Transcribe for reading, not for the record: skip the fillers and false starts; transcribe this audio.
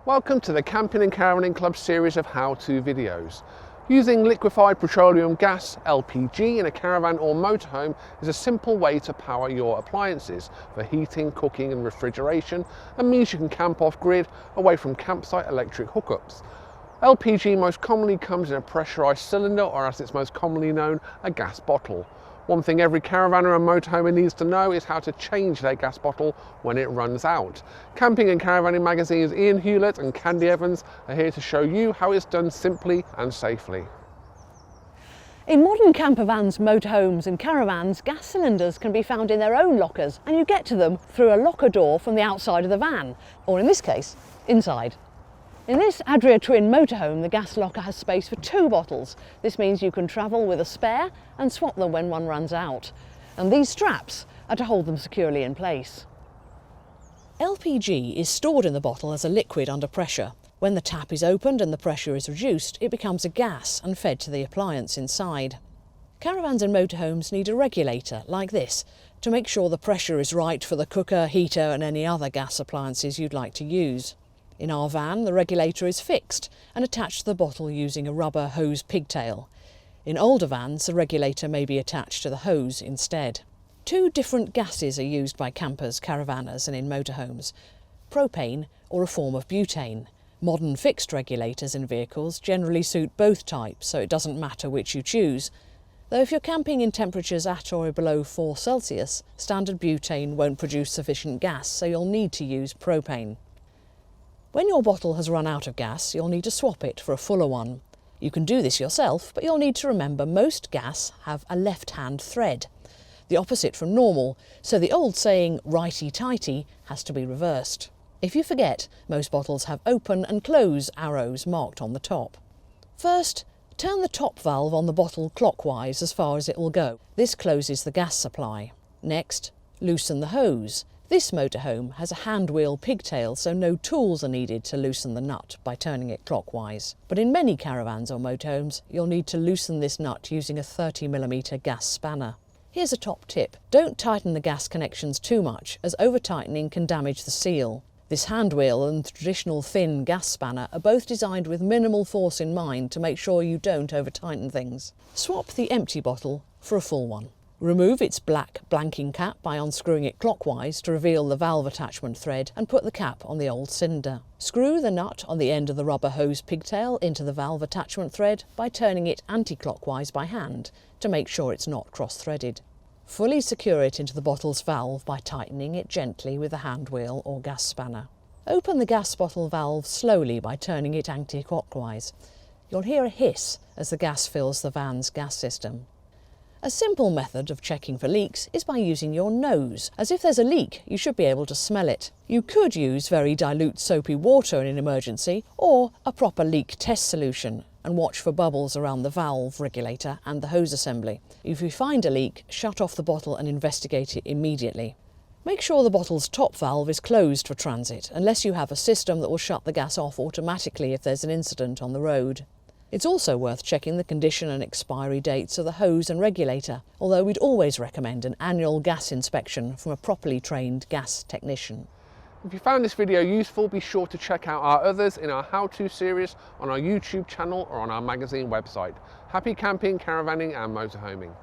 Welcome to the Camping and Caravanning Club series of how-to videos. Using liquefied petroleum gas, LPG, in a caravan or motorhome is a simple way to power your appliances for heating, cooking and refrigeration, and means you can camp off-grid away from campsite electric hookups. LPG most commonly comes in a pressurised cylinder, or as it's most commonly known, a gas bottle. One thing every caravaner and motorhomer needs to know is how to change their gas bottle when it runs out. Camping and Caravanning magazine's Ian Hewlett and Candy Evans are here to show you how it's done simply and safely. In modern camper vans, motorhomes and caravans, gas cylinders can be found in their own lockers, and you get to them through a locker door from the outside of the van, or in this case, inside. In this Adria Twin motorhome, the gas locker has space for 2 bottles. This means you can travel with a spare and swap them when one runs out. And these straps are to hold them securely in place. LPG is stored in the bottle as a liquid under pressure. When the tap is opened and the pressure is reduced, it becomes a gas and fed to the appliance inside. Caravans and motorhomes need a regulator like this to make sure the pressure is right for the cooker, heater and any other gas appliances you'd like to use. In our van, the regulator is fixed and attached to the bottle using a rubber hose pigtail. In older vans, the regulator may be attached to the hose instead. 2 different gases are used by campers, caravanners and in motorhomes: propane or a form of butane. Modern fixed regulators in vehicles generally suit both types, so it doesn't matter which you choose. Though if you're camping in temperatures at or below 4 Celsius, standard butane won't produce sufficient gas, so you'll need to use propane. When your bottle has run out of gas, you'll need to swap it for a fuller one. You can do this yourself, but you'll need to remember most gas have a left-hand thread, the opposite from normal, so the old saying righty-tighty has to be reversed. If you forget, most bottles have open and close arrows marked on the top. First, turn the top valve on the bottle clockwise as far as it will go. This closes the gas supply. Next, loosen the hose. This motorhome has a hand wheel pigtail, so no tools are needed to loosen the nut by turning it clockwise. But in many caravans or motorhomes, you'll need to loosen this nut using a 30mm gas spanner. Here's a top tip: don't tighten the gas connections too much, as over-tightening can damage the seal. This hand wheel and the traditional thin gas spanner are both designed with minimal force in mind to make sure you don't over-tighten things. Swap the empty bottle for a full one. Remove its black blanking cap by unscrewing it clockwise to reveal the valve attachment thread and put the cap on the old cylinder. Screw the nut on the end of the rubber hose pigtail into the valve attachment thread by turning it anti-clockwise by hand to make sure it's not cross-threaded. Fully secure it into the bottle's valve by tightening it gently with a hand wheel or gas spanner. Open the gas bottle valve slowly by turning it anti-clockwise. You'll hear a hiss as the gas fills the van's gas system. A simple method of checking for leaks is by using your nose, as if there's a leak you should be able to smell it. You could use very dilute soapy water in an emergency, or a proper leak test solution, and watch for bubbles around the valve regulator and the hose assembly. If you find a leak, shut off the bottle and investigate it immediately. Make sure the bottle's top valve is closed for transit, unless you have a system that will shut the gas off automatically if there's an incident on the road. It's also worth checking the condition and expiry dates of the hose and regulator, although we'd always recommend an annual gas inspection from a properly trained gas technician. If you found this video useful, be sure to check out our others in our how-to series on our YouTube channel or on our magazine website. Happy camping, caravanning and motorhoming.